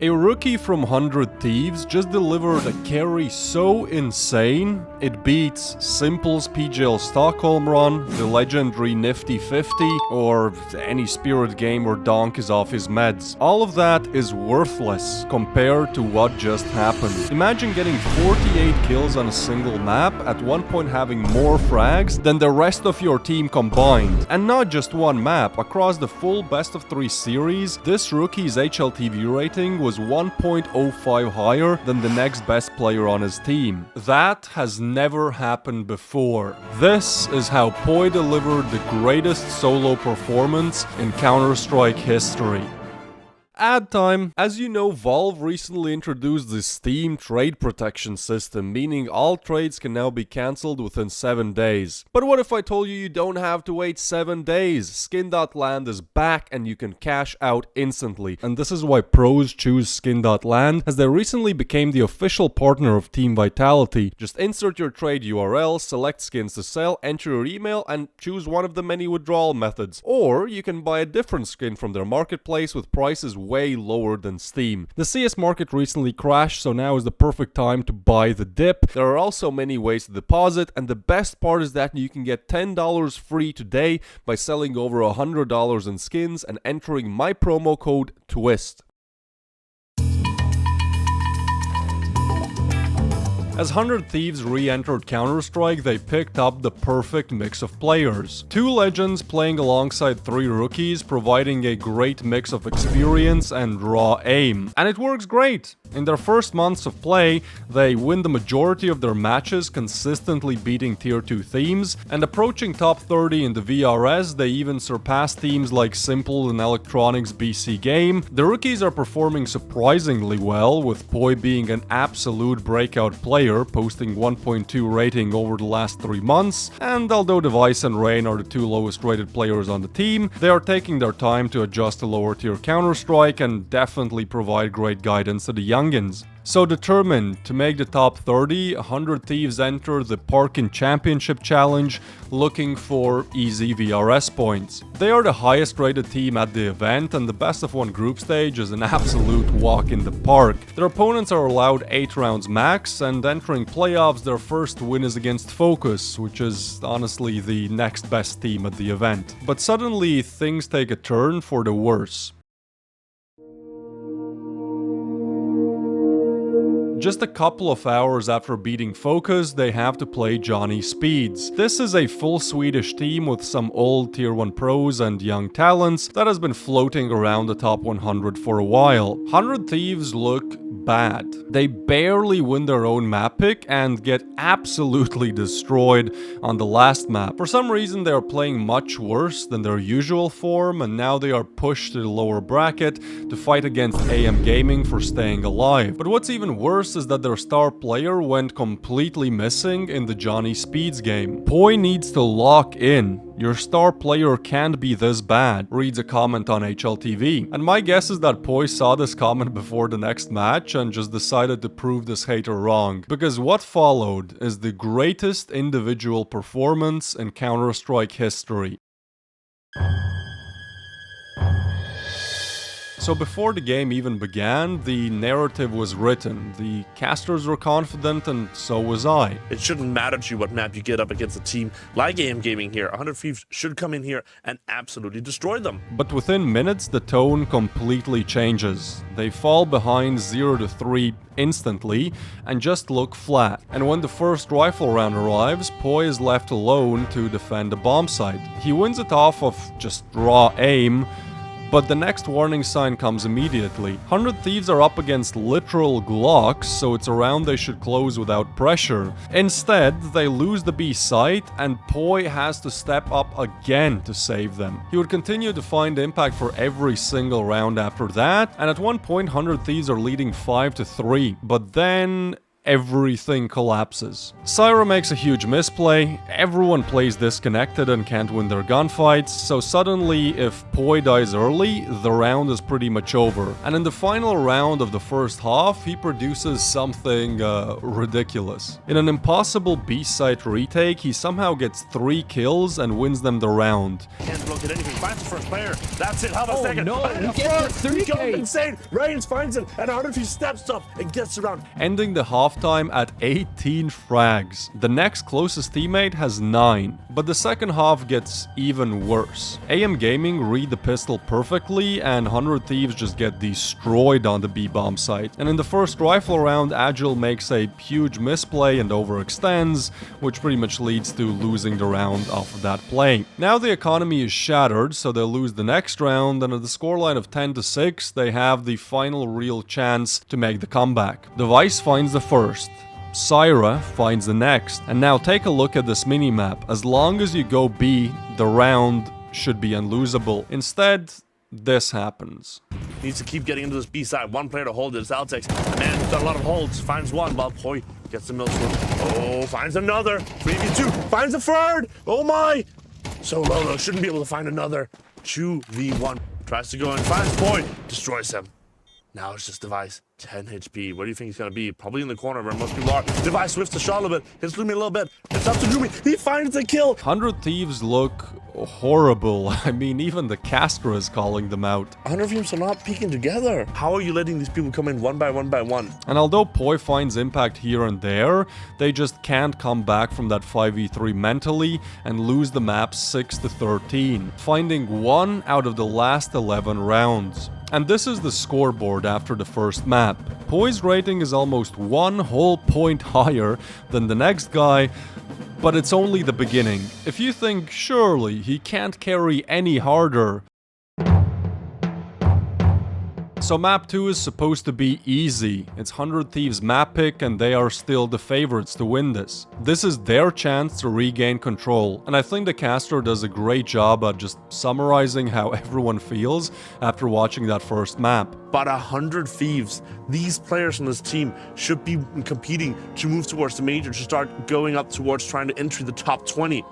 A rookie from 100 Thieves just delivered a carry so insane, it beats Simple's PGL Stockholm run, the legendary Nifty 50, or any Spirit game where Donk is off his meds. All of that is worthless compared to what just happened. Imagine getting 48 kills on a single map, at one point having more frags than the rest of your team combined. And not just one map, across the full best of 3 series, this rookie's HLTV rating was 1.05 higher than the next best player on his team. That has never happened before. This is how poiii delivered the greatest solo performance in Counter-Strike history. Ad time. As you know, Valve recently introduced the Steam trade protection system, meaning all trades can now be cancelled within 7 days. But what if I told you you don't have to wait 7 days? Skin.Land is back and you can cash out instantly. And this is why pros choose Skin.Land, as they recently became the official partner of Team Vitality. Just insert your trade URL, select skins to sell, enter your email, and choose one of the many withdrawal methods. Or you can buy a different skin from their marketplace with prices way lower than Steam. The CS market recently crashed, so now is the perfect time to buy the dip. There are also many ways to deposit, and the best part is that you can get $10 free today by selling over $100 in skins and entering my promo code TWIST. As 100 Thieves re-entered Counter-Strike, they picked up the perfect mix of players. 2 legends playing alongside 3 rookies, providing a great mix of experience and raw aim. And it works great! In their first months of play, they win the majority of their matches, consistently beating tier 2 teams, and approaching top 30 in the VRS, they even surpass teams like Simple and Electronics BC Game. The rookies are performing surprisingly well, with poiii being an absolute breakout player, posting 1.2 rating over the last 3 months, and although Device and Rain are the 2 lowest rated players on the team, they are taking their time to adjust to lower tier Counter-Strike and definitely provide great guidance to the youngins. So determined to make the top 30, 100 Thieves enter the Parken Championship challenge, looking for easy VRS points. They are the highest rated team at the event, and the best of 1 group stage is an absolute walk in the park. Their opponents are allowed 8 rounds max, and entering playoffs their first win is against Focus, which is honestly the next best team at the event. But suddenly things take a turn for the worse. Just a couple of hours after beating Focus, they have to play Johnny Speeds. This is a full Swedish team with some old tier 1 pros and young talents that has been floating around the top 100 for a while. 100 Thieves look bad. They barely win their own map pick and get absolutely destroyed on the last map. For some reason they are playing much worse than their usual form, and now they are pushed to the lower bracket to fight against AM Gaming for staying alive. But what's even worse is that their star player went completely missing in the Johnny Speeds game. poiii needs to lock in. Your star player can't be this bad, reads a comment on HLTV. And my guess is that poiii saw this comment before the next match and just decided to prove this hater wrong. Because what followed is the greatest individual performance in Counter-Strike history. So before the game even began, the narrative was written. The casters were confident, and so was I. It shouldn't matter to you what map you get up against a team like AM Gaming here. 100 Thieves should come in here and absolutely destroy them. But within minutes, the tone completely changes. They fall behind 0-3 instantly and just look flat. And when the first rifle round arrives, poiii is left alone to defend the bomb site. He wins it off of just raw aim, but the next warning sign comes immediately. 100 Thieves are up against literal Glocks, so it's a round they should close without pressure. Instead, they lose the B site, and poiii has to step up again to save them. He would continue to find impact for every single round after that, and at one point 100 Thieves are leading 5-3. But then everything collapses. Syra makes a huge misplay, everyone plays disconnected and can't win their gunfights, so suddenly if poiii dies early, the round is pretty much over. And in the final round of the first half, he produces something ridiculous. In an impossible B-site retake, he somehow gets 3 kills and wins them the round. Can't look at anything, finds the first player, that's it, how about second? No, And he gets the 3K. He's going insane, Reigns finds it, and out of he steps up and gets around. Ending the halftime at 18 frags. The next closest teammate has 9, but the second half gets even worse. AM Gaming read the pistol perfectly and 100 Thieves just get destroyed on the B-bomb site. And in the first rifle round, Agile makes a huge misplay and overextends, which pretty much leads to losing the round off of that play. Now the economy is shattered, so they lose the next round, and at the scoreline of 10-6, they have the final real chance to make the comeback. Device finds the first. Syra finds the next. And now take a look at this minimap. As long as you go B, the round should be unlosable. Instead, this happens. Needs to keep getting into this B side. One player to hold it. It's Altex. Man who's done a lot of holds. Finds one while poiii gets the mill swim. Oh, finds another. 3v2. Finds a third. Oh my. So low though. Shouldn't be able to find another. 2v1. Tries to go in. Finds poiii. Destroys him. Now it's just Device. 10 HP. Where do you think he's going to be? Probably in the corner where most people are. Device whiffs the shot a little bit. Hits Lumi a little bit. It's up to Lumi. He finds the kill. 100 Thieves look horrible. I mean, even the caster is calling them out. 100 teams are not peeking together. How are you letting these people come in one by one by one? And although poiii finds impact here and there, they just can't come back from that 5v3 mentally and lose the map 6-13, finding 1 out of the last 11 rounds. And this is the scoreboard after the first map. poiii's rating is almost 1 whole point higher than the next guy, but it's only the beginning. If you think, surely he can't carry any harder. So map 2 is supposed to be easy. It's 100 Thieves map pick and they are still the favorites to win this. This is their chance to regain control, and I think the caster does a great job at just summarizing how everyone feels after watching that first map. But 100 Thieves, these players on this team should be competing to move towards the major, to start going up towards trying to enter the top 20.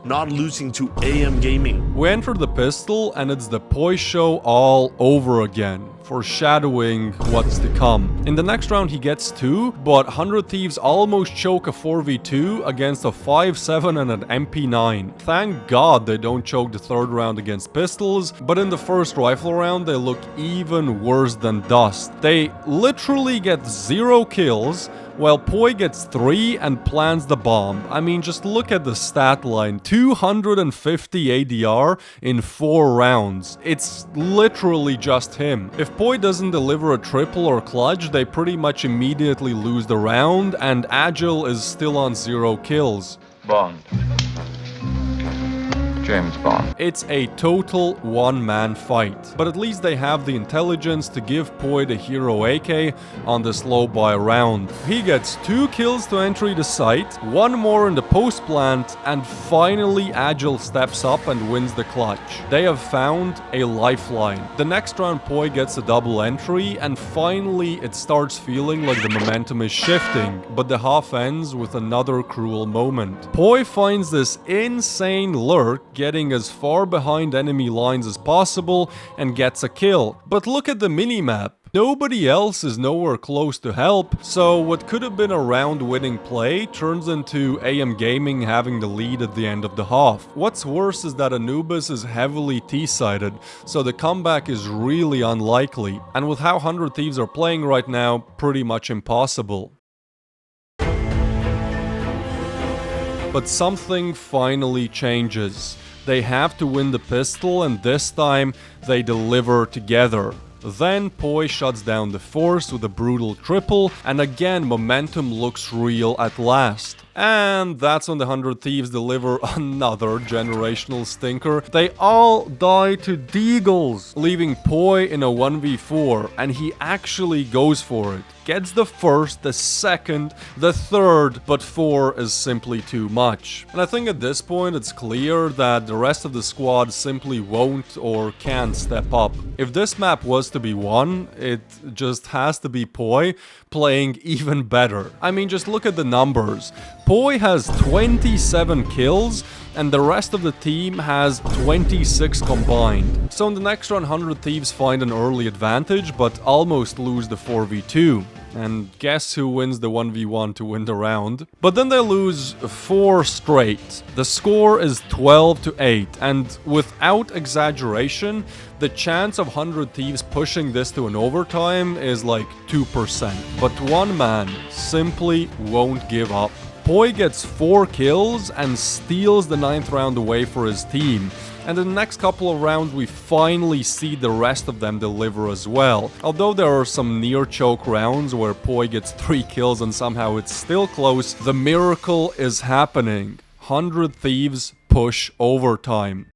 Not losing to AM Gaming. We enter the pistol and it's the poiii show all over again, foreshadowing what's to come. In the next round he gets 2, but 100 Thieves almost choke a 4v2 against a 5-7 and an MP9. Thank God they don't choke the third round against pistols, but in the first rifle round they look even worse than Dust. They literally get 0 kills, while poiii gets 3 and plants the bomb. I mean, just look at the stat line. 250 ADR in 4 rounds. It's literally just him. If poiii doesn't deliver a triple or clutch, they pretty much immediately lose the round, and Agile is still on 0 kills. Bond. James Bond. It's a total one-man fight, but at least they have the intelligence to give poiii the hero AK on this low-buy round. He gets 2 kills to entry the site, 1 more in the post-plant, and finally Agile steps up and wins the clutch. They have found a lifeline. The next round poiii gets a double entry, and finally it starts feeling like the momentum is shifting, but the half ends with another cruel moment. poiii finds this insane lurk, getting as far behind enemy lines as possible and gets a kill. But look at the minimap. Nobody else is nowhere close to help, so what could have been a round-winning play turns into AM Gaming having the lead at the end of the half. What's worse is that Anubis is heavily T-sided, so the comeback is really unlikely, and with how 100 Thieves are playing right now, pretty much impossible. But something finally changes. They have to win the pistol, and this time they deliver together. Then poiii shuts down the force with a brutal triple, and again momentum looks real at last. And that's when the 100 Thieves deliver another generational stinker. They all die to deagles, leaving poiii in a 1v4, and he actually goes for it. Gets the first, the second, the third, but 4 is simply too much. And I think at this point it's clear that the rest of the squad simply won't or can't step up. If this map was to be won, it just has to be poiii playing even better. I mean, just look at the numbers. Poiii has 27 kills, and the rest of the team has 26 combined. So in the next round, 100 Thieves find an early advantage, but almost lose the 4v2. And guess who wins the 1v1 to win the round? But then they lose 4 straight. The score is 12-8, and without exaggeration, the chance of 100 Thieves pushing this to an overtime is like 2%. But one man simply won't give up. Poiii gets 4 kills and steals the 9th round away for his team. And in the next couple of rounds, we finally see the rest of them deliver as well. Although there are some near choke rounds where poiii gets 3 kills and somehow it's still close, the miracle is happening. 100 Thieves push overtime.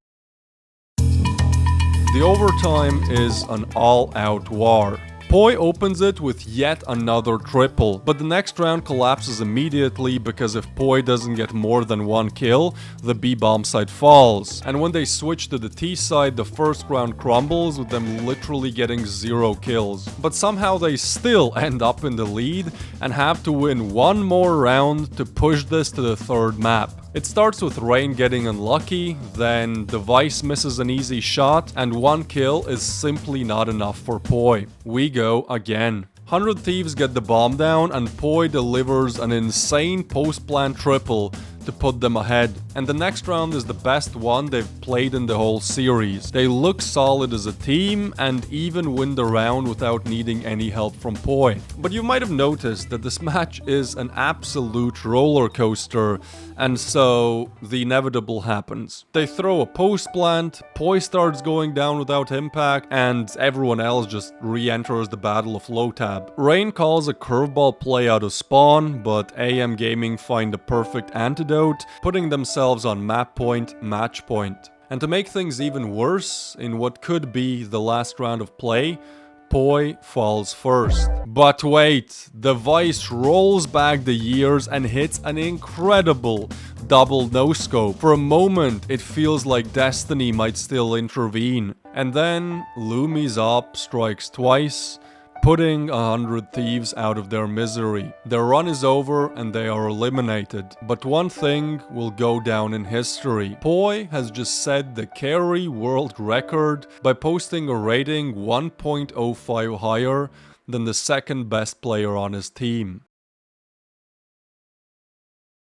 The overtime is an all-out war. Poiii opens it with yet another triple, but the next round collapses immediately because if poiii doesn't get more than 1 kill, the B bomb side falls. And when they switch to the T side, the first round crumbles with them literally getting 0 kills. But somehow they still end up in the lead and have to win one more round to push this to the 3rd map. It starts with Rain getting unlucky, then Device misses an easy shot, and 1 kill is simply not enough for poiii. We go again. 100 Thieves get the bomb down, and poiii delivers an insane post-plant triple to put them ahead. And the next round is the best one they've played in the whole series. They look solid as a team and even win the round without needing any help from poiii. But you might have noticed that this match is an absolute roller coaster, and so the inevitable happens. They throw a post plant, poiii starts going down without impact, and everyone else just re-enters the battle of low tab. Rain calls a curveball play out of spawn, but AM Gaming find the perfect antidote, putting themselves on map point, match point. And to make things even worse, in what could be the last round of play, poiii falls first. But wait, Device rolls back the years and hits an incredible double no-scope. For a moment, it feels like destiny might still intervene. And then, Lumi's op strikes twice, putting 100 Thieves out of their misery. Their run is over and they are eliminated. But one thing will go down in history. poiii has just set the carry world record by posting a rating 1.05 higher than the second best player on his team.